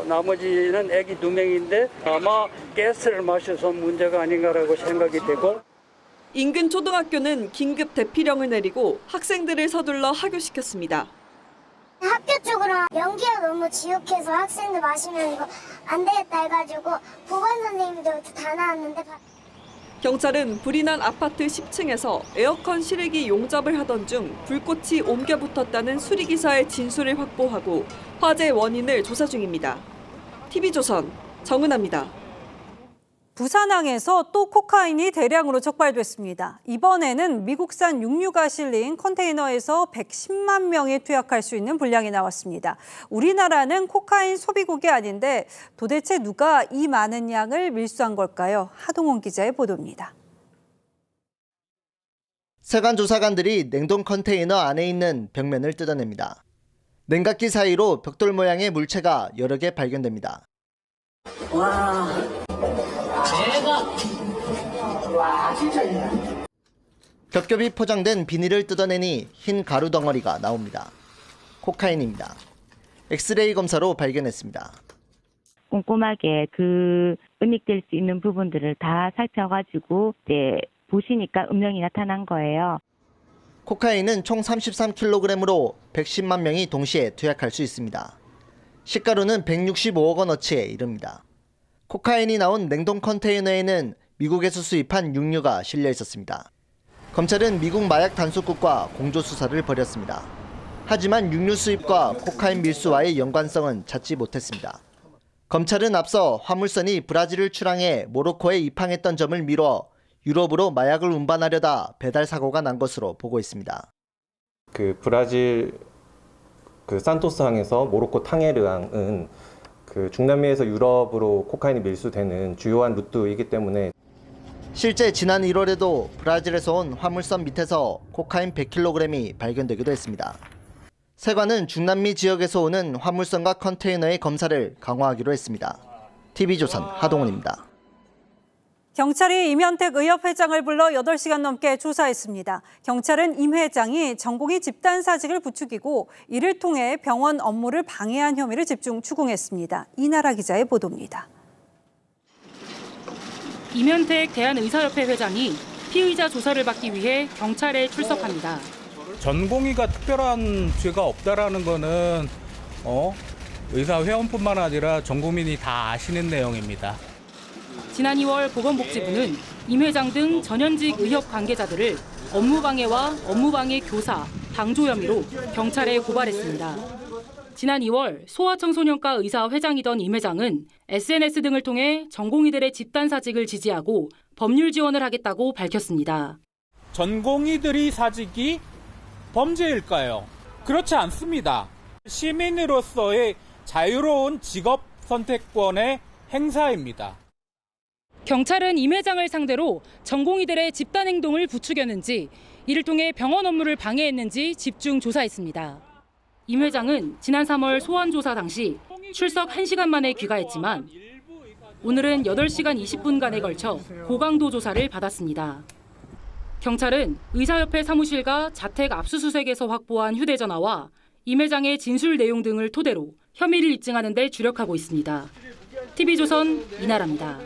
나머지는 아기 2명인데 아마 가스를 마셔서 문제가 아닌가라고 생각이 되고. 인근 초등학교는 긴급 대피령을 내리고 학생들을 서둘러 하교시켰습니다. 학교 쪽으로 연기가 너무 지독해서 학생들 마시면 이거 안 되겠다 해가지고 보건 선생님도 다 나왔는데. 경찰은 불이 난 아파트 10층에서 에어컨 실외기 용접을 하던 중 불꽃이 옮겨 붙었다는 수리기사의 진술을 확보하고 화재 원인을 조사 중입니다. TV조선 정은하입니다. 부산항에서 또 코카인이 대량으로 적발됐습니다. 이번에는 미국산 육류가 실린 컨테이너에서 110만 명이 투약할 수 있는 분량이 나왔습니다. 우리나라는 코카인 소비국이 아닌데 도대체 누가 이 많은 양을 밀수한 걸까요? 하동원 기자의 보도입니다. 세관 조사관들이 냉동 컨테이너 안에 있는 벽면을 뜯어냅니다. 냉각기 사이로 벽돌 모양의 물체가 여러 개 발견됩니다. 와. 와, 진짜. 겹겹이 포장된 비닐을 뜯어내니 흰 가루 덩어리가 나옵니다. 코카인입니다. 엑스레이 검사로 발견했습니다. 꼼꼼하게 그 은닉될 수 있는 부분들을 다 살펴가지고 이제 보시니까 음영이 나타난 거예요. 코카인은 총 33kg으로 110만 명이 동시에 투약할 수 있습니다. 시가로는 165억 원어치에 이릅니다. 코카인이 나온 냉동 컨테이너에는 미국에서 수입한 육류가 실려 있었습니다. 검찰은 미국 마약 단속국과 공조 수사를 벌였습니다. 하지만 육류 수입과 코카인 밀수와의 연관성은 찾지 못했습니다. 검찰은 앞서 화물선이 브라질을 출항해 모로코에 입항했던 점을 미뤄 유럽으로 마약을 운반하려다 배달 사고가 난 것으로 보고 있습니다. 그 브라질 산토스항에서 모로코 탕헤르항은 그 중남미에서 유럽으로 코카인이 밀수되는 주요한 루트이기 때문에 실제 지난 1월에도 브라질에서 온 화물선 밑에서 코카인 100kg이 발견되기도 했습니다. 세관은 중남미 지역에서 오는 화물선과 컨테이너의 검사를 강화하기로 했습니다. TV조선 하동훈입니다. 경찰이 임현택 의협회장을 불러 8시간 넘게 조사했습니다. 경찰은 임 회장이 전공의 집단 사직을 부추기고 이를 통해 병원 업무를 방해한 혐의를 집중 추궁했습니다. 이나라 기자의 보도입니다. 임현택 대한의사협회 회장이 피의자 조사를 받기 위해 경찰에 출석합니다. 전공의가 특별한 죄가 없다라는 거는 의사 회원뿐만 아니라 전 국민이 다 아시는 내용입니다. 지난 2월 보건복지부는 임 회장 등 전현직 의협 관계자들을 업무방해와 업무방해 교사, 방조 혐의로 경찰에 고발했습니다. 지난 2월 소아청소년과 의사 회장이던 임 회장은 SNS 등을 통해 전공의들의 집단사직을 지지하고 법률 지원을 하겠다고 밝혔습니다. 전공의들이 사직이 범죄일까요? 그렇지 않습니다. 시민으로서의 자유로운 직업 선택권의 행사입니다. 경찰은 임 회장을 상대로 전공의들의 집단 행동을 부추겼는지 이를 통해 병원 업무를 방해했는지 집중 조사했습니다. 임 회장은 지난 3월 소환 조사 당시 출석 1시간 만에 귀가했지만 오늘은 8시간 20분간에 걸쳐 고강도 조사를 받았습니다. 경찰은 의사협회 사무실과 자택 압수수색에서 확보한 휴대전화와 임 회장의 진술 내용 등을 토대로 혐의를 입증하는 데 주력하고 있습니다. TV조선 이나라입니다.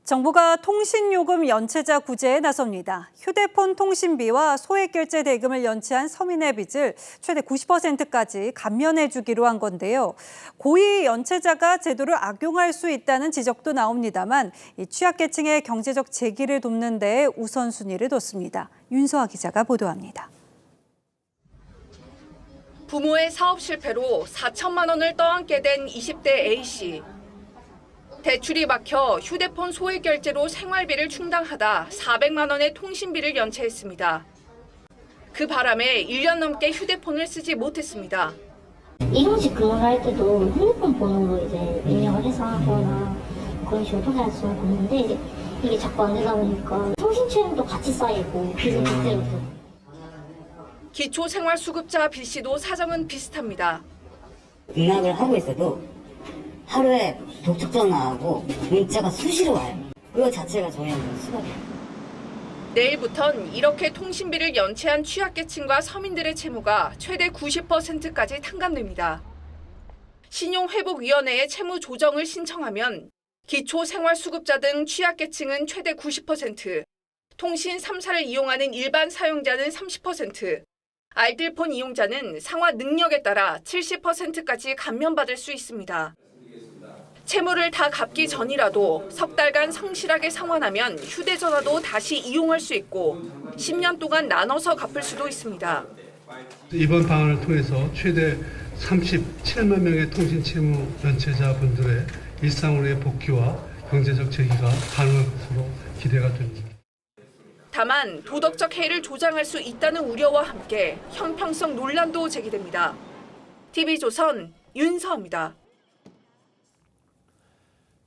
정부가 통신요금 연체자 구제에 나섭니다. 휴대폰 통신비와 소액결제 대금을 연체한 서민의 빚을 최대 90%까지 감면해주기로 한 건데요. 고위 연체자가 제도를 악용할 수 있다는 지적도 나옵니다만 이 취약계층의 경제적 재기를 돕는 데 우선순위를 뒀습니다. 윤서아 기자가 보도합니다. 부모의 사업 실패로 4천만 원을 떠안게 된 20대 A씨. 대출이 막혀 휴대폰 소액 결제로 생활비를 충당하다 400만 원의 통신비를 연체했습니다. 그 바람에 1년 넘게 휴대폰을 쓰지 못했습니다. 일용직 근무를 할 때도 핸드폰 번호로 이제 입력을 해서 하거나 그런 식으로 통화할 수 있는데 이게 자꾸 안 되다 보니까 통신체증도 같이 쌓이고 빚은 빚대로 되고. 기초생활수급자 B씨도 사정은 비슷합니다. 등락을 하고 있어도 하루에 독촉 전화하고 문자가 수시로 와요. 그거 자체가 저희한테는 수갑이에요. 내일부턴 이렇게 통신비를 연체한 취약계층과 서민들의 채무가 최대 90%까지 탕감됩니다. 신용회복위원회에 채무 조정을 신청하면 기초생활수급자 등 취약계층은 최대 90%, 통신 3사를 이용하는 일반 사용자는 30%, 알뜰폰 이용자는 상환 능력에 따라 70%까지 감면받을 수 있습니다. 채무를 다 갚기 전이라도 석 달간 성실하게 상환하면 휴대전화도 다시 이용할 수 있고 10년 동안 나눠서 갚을 수도 있습니다. 이번 방안을 통해서 최대 37만 명의 통신 채무 연체자분들의 일상으로의 복귀와 경제적 재기가 가능할 것으로 기대가 됩니다. 다만 도덕적 해이를 조장할 수 있다는 우려와 함께 형평성 논란도 제기됩니다. TV조선 윤서입니다.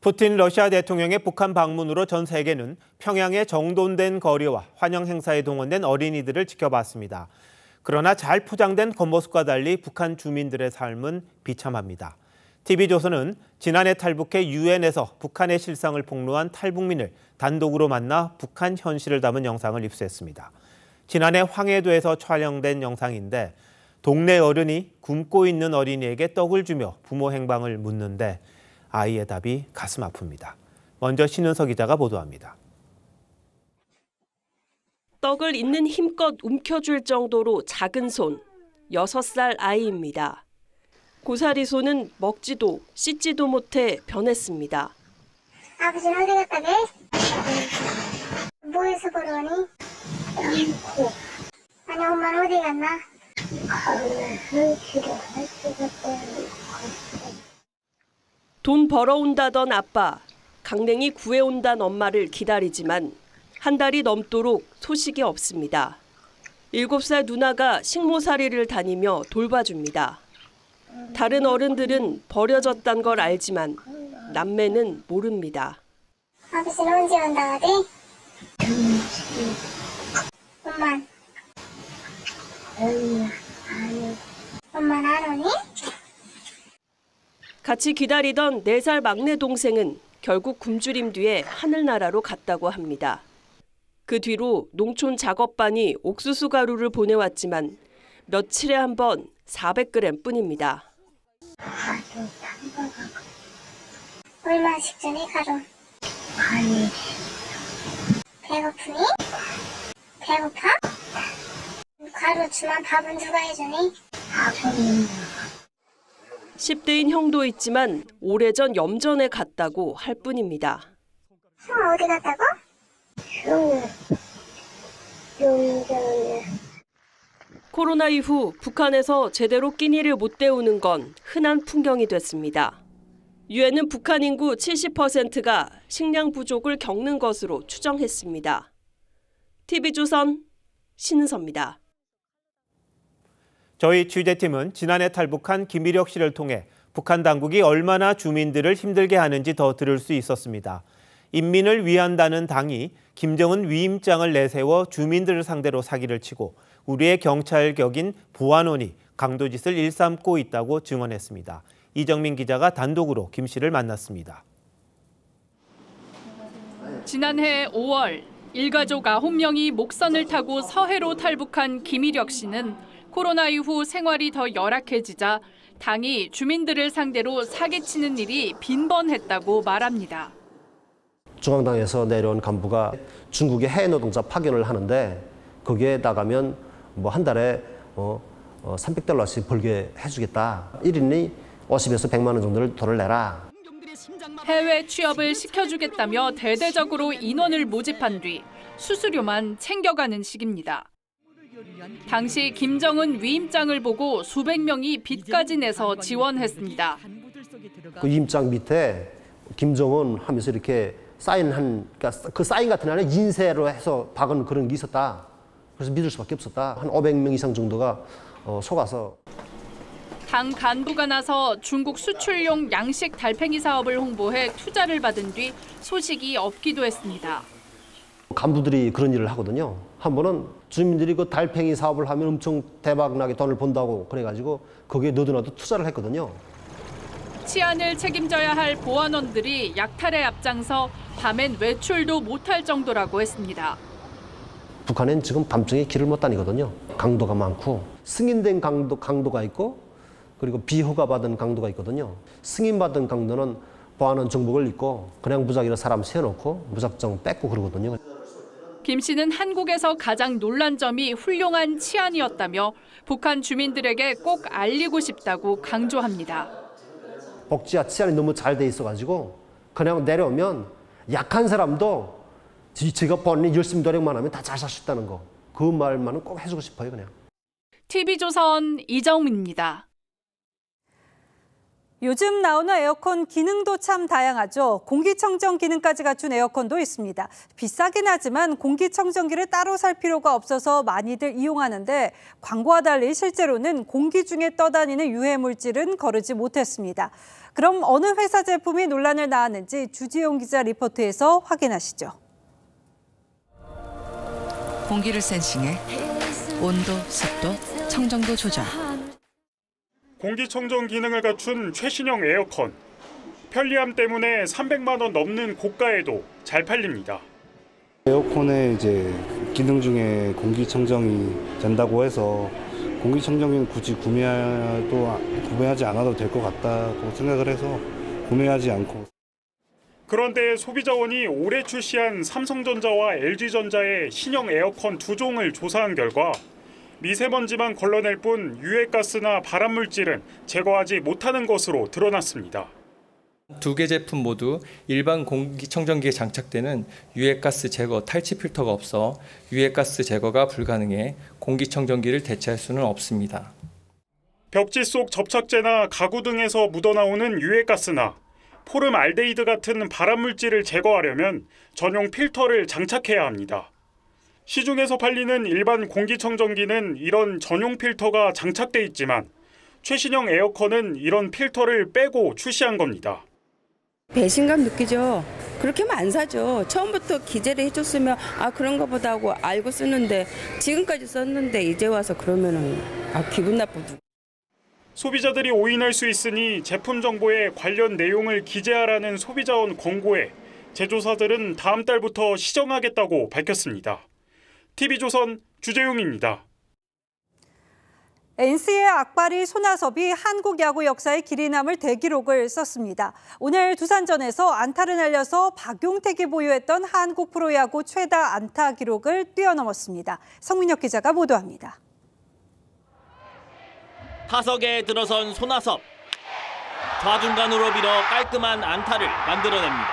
푸틴 러시아 대통령의 북한 방문으로 전 세계는 평양의 정돈된 거리와 환영 행사에 동원된 어린이들을 지켜봤습니다. 그러나 잘 포장된 겉모습과 달리 북한 주민들의 삶은 비참합니다. TV조선은 지난해 탈북해 유엔에서 북한의 실상을 폭로한 탈북민을 단독으로 만나 북한 현실을 담은 영상을 입수했습니다. 지난해 황해도에서 촬영된 영상인데 동네 어른이 굶고 있는 어린이에게 떡을 주며 부모 행방을 묻는데 아이의 답이 가슴 아픕니다. 먼저 신은서 기자가 보도합니다. 떡을 있는 힘껏 움켜쥘 정도로 작은 손, 6살 아이입니다. 고사리 손은 먹지도 씻지도 못해 변했습니다. 아버지는 어디 갔다 게? 뭐해서 보러 오니? 아니 엄마는 어디 갔나? 돈 벌어온다던 아빠, 강냉이 구해온다는 엄마를 기다리지만 한 달이 넘도록 소식이 없습니다. 7살 누나가 식모살이를 다니며 돌봐줍니다. 다른 어른들은 버려졌단 걸 알지만 남매는 모릅니다. 아버지는 언제 온다 하지? 엄마. 같이 기다리던 4살 막내 동생은 결국 굶주림 뒤에 하늘나라로 갔다고 합니다. 그 뒤로 농촌 작업반이 옥수수 가루를 보내왔지만 며칠에 한 번 400g 뿐입니다. 얼마씩 주니 가루? 아니. 배고프니? 배고파? 가루 주면 밥은 누가 해주니? 밥은 10대인 형도 있지만 오래전 염전에 갔다고 할 뿐입니다. 형 어디 갔다고? 용전에. 코로나 이후 북한에서 제대로 끼니를 못 때우는 건 흔한 풍경이 됐습니다. 유엔은 북한 인구 70%가 식량 부족을 겪는 것으로 추정했습니다. TV조선 신은서입니다. 저희 취재팀은 지난해 탈북한 김일혁 씨를 통해 북한 당국이 얼마나 주민들을 힘들게 하는지 더 들을 수 있었습니다. 인민을 위한다는 당이 김정은 위임장을 내세워 주민들을 상대로 사기를 치고 우리의 경찰격인 보안원이 강도짓을 일삼고 있다고 증언했습니다. 이정민 기자가 단독으로 김 씨를 만났습니다. 지난해 5월 일가족 9명이 목선을 타고 서해로 탈북한 김일혁 씨는 코로나 이후 생활이 더 열악해지자 당이 주민들을 상대로 사기치는 일이 빈번했다고 말합니다. 중앙당에서 내려온 간부가 중국에 해외 노동자 파견을 하는데 거기에 나가면 뭐 한 달에 $300씩 벌게 해주겠다. 1인이 50에서 100만 원 정도를 돈을 내라. 해외 취업을 시켜주겠다며 대대적으로 인원을 모집한 뒤 수수료만 챙겨가는 식입니다. 당시 김정은 위임장을 보고 수백 명이 빚까지 내서 지원했습니다. 그 위임장 밑에 김정은 하면서 이렇게 그러니까 그 사인 같은 안에 인쇄로 해서 박은 그런 게 있었다. 그래서 믿을 수밖에 없었다. 한 500명 이상 정도가 속아서. 당 간부가 나서 중국 수출용 양식 달팽이 사업을 홍보해 투자를 받은 뒤 소식이 없기도 했습니다. 간부들이 그런 일을 하거든요. 한 번은 주민들이 그 달팽이 사업을 하면 엄청 대박나게 돈을 번다고 그래가지고 거기에 너도나도 투자를 했거든요. 치안을 책임져야 할 보안원들이 약탈에 앞장서 밤엔 외출도 못할 정도라고 했습니다. 북한엔 지금 밤중에 길을 못 다니거든요. 강도가 많고 승인된 강도가 있고 그리고 비허가 받은 강도가 있거든요. 승인받은 강도는 보안원 정복을 입고 그냥 무작위로 사람 세워놓고 무작정 뺏고 그러거든요. 김 씨는 한국에서 가장 놀란 점이 훌륭한 치안이었다며 북한 주민들에게 꼭 알리고 싶다고 강조합니다. 복지와 치안이 너무 잘 돼 있어가지고 그냥 내려오면 약한 사람도 제가 본인이 열심히 노력만 하면 다 잘 살 수 있다는 거. 그 말만은 꼭 해주고 싶어요, 그냥. TV조선 이정민입니다. 요즘 나오는 에어컨 기능도 참 다양하죠. 공기청정 기능까지 갖춘 에어컨도 있습니다. 비싸긴 하지만 공기청정기를 따로 살 필요가 없어서 많이들 이용하는데 광고와 달리 실제로는 공기 중에 떠다니는 유해물질은 거르지 못했습니다. 그럼 어느 회사 제품이 논란을 낳았는지 주지용 기자 리포트에서 확인하시죠. 공기를 센싱해 온도, 습도, 청정도 조절. 공기청정 기능을 갖춘 최신형 에어컨. 편리함 때문에 300만 원 넘는 고가에도 잘 팔립니다. 에어컨의 이제 기능 중에 공기청정이 된다고 해서 공기청정기는 굳이 구매하지 않아도 될 것 같다고 생각을 해서 구매하지 않고. 그런데 소비자원이 올해 출시한 삼성전자와 LG전자의 신형 에어컨 2종을 조사한 결과 미세먼지만 걸러낼 뿐 유해가스나 발암물질은 제거하지 못하는 것으로 드러났습니다. 두 개 제품 모두 일반 공기청정기에 장착되는 유해가스 제거 탈취 필터가 없어 유해가스 제거가 불가능해 공기청정기를 대체할 수는 없습니다. 벽지 속 접착제나 가구 등에서 묻어나오는 유해가스나 포름알데히드 같은 발암물질을 제거하려면 전용 필터를 장착해야 합니다. 시중에서 팔리는 일반 공기청정기는 이런 전용 필터가 장착돼 있지만 최신형 에어컨은 이런 필터를 빼고 출시한 겁니다. 배신감 느끼죠. 그렇게 하면 안 사죠. 처음부터 기재를 해줬으면 그런가 보다 하고 알고 쓰는데 지금까지 썼는데 이제 와서 그러면은 기분 나쁘죠. 소비자들이 오인할 수 있으니 제품 정보에 관련 내용을 기재하라는 소비자원 권고에 제조사들은 다음 달부터 시정하겠다고 밝혔습니다. TV조선 주재용입니다. NC의 악바리 손아섭이 한국 야구 역사에 길이 남을 대기록을 썼습니다. 오늘 두산전에서 안타를 날려서 박용택이 보유했던 한국 프로야구 최다 안타 기록을 뛰어넘었습니다. 성민혁 기자가 보도합니다. 타석에 들어선 손아섭. 좌중간으로 밀어 깔끔한 안타를 만들어냅니다.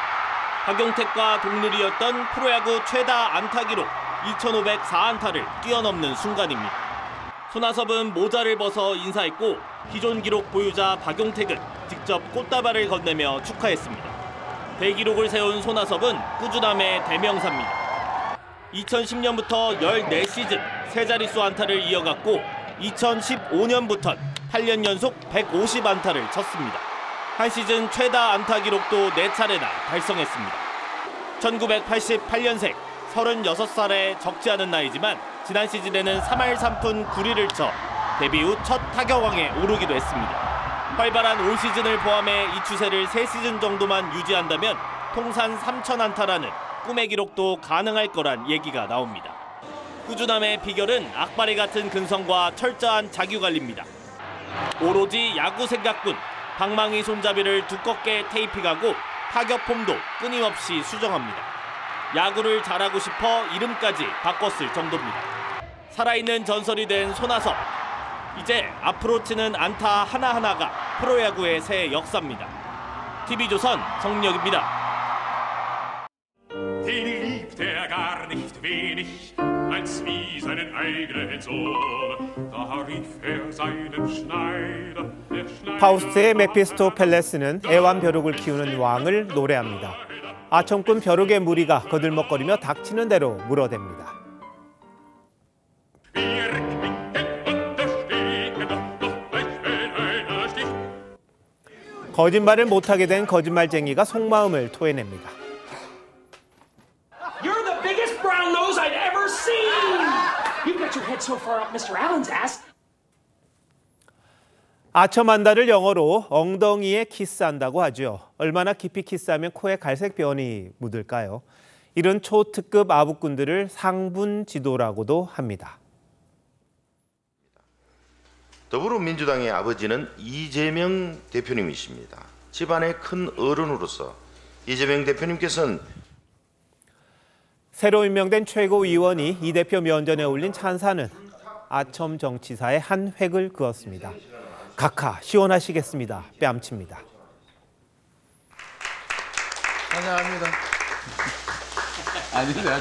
박용택과 동률이었던 프로야구 최다 안타 기록 2,504안타를 뛰어넘는 순간입니다. 손아섭은 모자를 벗어 인사했고 기존 기록 보유자 박용택은 직접 꽃다발을 건네며 축하했습니다. 대기록을 세운 손아섭은 꾸준함의 대명사입니다. 2010년부터 14시즌 세 자릿수 안타를 이어갔고 2015년부턴 8년 연속 150안타를 쳤습니다. 한 시즌 최다 안타 기록도 4차례나 달성했습니다. 1988년생 36살의 적지 않은 나이지만 지난 시즌에는 3할 3푼 9리를 쳐 데뷔 후 첫 타격왕에 오르기도 했습니다. 활발한 올 시즌을 포함해 이 추세를 3시즌 정도만 유지한다면 통산 3,000안타라는 꿈의 기록도 가능할 거란 얘기가 나옵니다. 꾸준함의 비결은 악바리 같은 근성과 철저한 자기관리입니다. 오로지 야구 생각뿐 방망이 손잡이를 두껍게 테이핑하고 타격 폼도 끊임없이 수정합니다. 야구를 잘하고 싶어 이름까지 바꿨을 정도입니다. 살아있는 전설이 된 손아섭. 이제 앞으로 치는 안타 하나하나가 프로야구의 새 역사입니다. TV조선 정력입니다. 파우스트의 메피스토 펠레스는 애완벼룩을 키우는 왕을 노래합니다. 아청꾼 벼룩의 무리가 거들먹거리며 닥치는 대로 물어댑니다. 거짓말을 못하게 된 거짓말쟁이가 속마음을 토해냅니다. You're the biggest brown nose I've ever seen. You got your head so far up Mr. Allen's ass. 아첨한다를 영어로 엉덩이에 키스한다고 하죠. 얼마나 깊이 키스하면 코에 갈색 변이 묻을까요? 이런 초특급 아부꾼들을 상분지도라고도 합니다. 더불어민주당의 아버지는 이재명 대표님이십니다. 집안의 큰 어른으로서 이재명 대표님께서는 새로 임명된 최고위원이 이 대표 면전에 올린 찬사는 아첨 정치사의 한 획을 그었습니다. 각하 시원하시겠습니다. 뺨칩니다. 환영합니다. 아닙니다.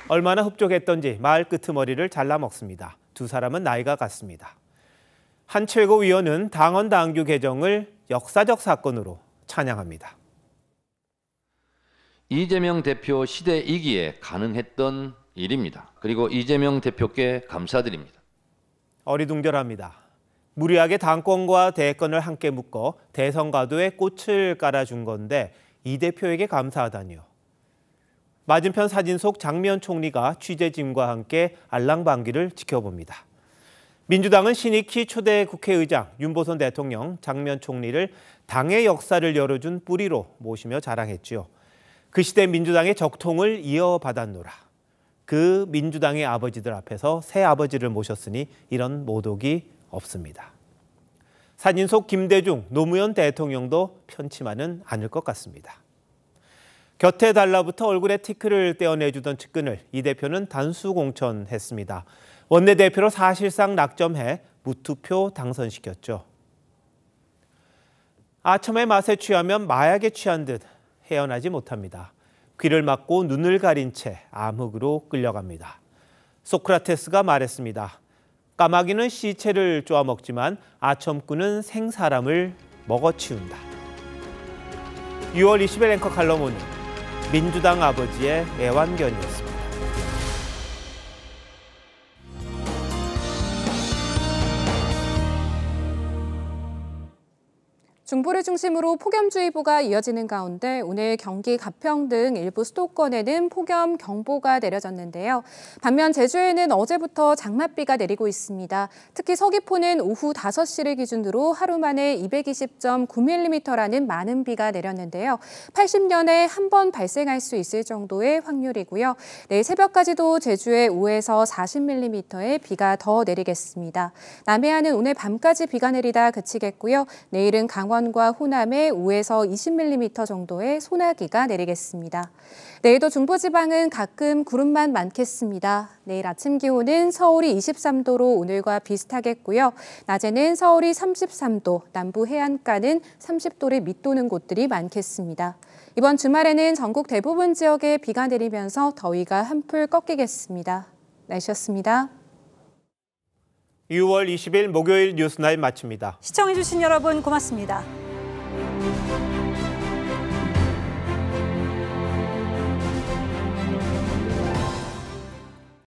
얼마나 흡족했던지 마을 끄트머리를 잘라 먹습니다. 두 사람은 나이가 같습니다. 한 최고위원은 당헌 당규 개정을 역사적 사건으로 찬양합니다. 이재명 대표 시대이기에 가능했던 일입니다. 그리고 이재명 대표께 감사드립니다. 어리둥절합니다. 무리하게 당권과 대권을 함께 묶어 대선 가도에 꽃을 깔아준 건데 이 대표에게 감사하다니요. 맞은편 사진 속 장면 총리가 취재진과 함께 알랑방귀를 지켜봅니다. 민주당은 신익희 초대 국회의장, 윤보선 대통령, 장면 총리를 당의 역사를 열어준 뿌리로 모시며 자랑했지요. 그 시대 민주당의 적통을 이어받았노라. 그 민주당의 아버지들 앞에서 새 아버지를 모셨으니 이런 모독이 없습니다. 사진 속 김대중, 노무현 대통령도 편치만은 않을 것 같습니다. 곁에 달라붙어 얼굴에 티크를 떼어내주던 측근을 이 대표는 단수 공천했습니다. 원내대표로 사실상 낙점해 무투표 당선시켰죠. 아첨의 맛에 취하면 마약에 취한 듯 헤어나지 못합니다. 귀를 막고 눈을 가린 채 암흑으로 끌려갑니다. 소크라테스가 말했습니다. 까마귀는 시체를 쪼아먹지만 아첨꾼은 생사람을 먹어치운다. 6월 20일 앵커 칼럼 오늘 민주당 아버지의 애완견이었습니다. 중부를 중심으로 폭염주의보가 이어지는 가운데 오늘 경기 가평 등 일부 수도권에는 폭염경보가 내려졌는데요. 반면 제주에는 어제부터 장맛비가 내리고 있습니다. 특히 서귀포는 오후 5시를 기준으로 하루 만에 220.9mm라는 많은 비가 내렸는데요. 80년에 한 번 발생할 수 있을 정도의 확률이고요. 내일 새벽까지도 제주에 5에서 40mm의 비가 더 내리겠습니다. 남해안은 오늘 밤까지 비가 내리다 그치겠고요. 내일은 강원과 호남에 5에서 20mm 정도의 소나기가 내리겠습니다. 내일도 중부지방은 가끔 구름만 많겠습니다. 내일 아침 기온은 서울이 23도로 오늘과 비슷하겠고요. 낮에는 서울이 33도, 남부 해안가는 30도를 밑도는 곳들이 많겠습니다. 이번 주말에는 전국 대부분 지역에 비가 내리면서 더위가 한풀 꺾이겠습니다. 날씨였습니다. 6월 20일 목요일 뉴스나잇 마칩니다. 시청해주신 여러분 고맙습니다.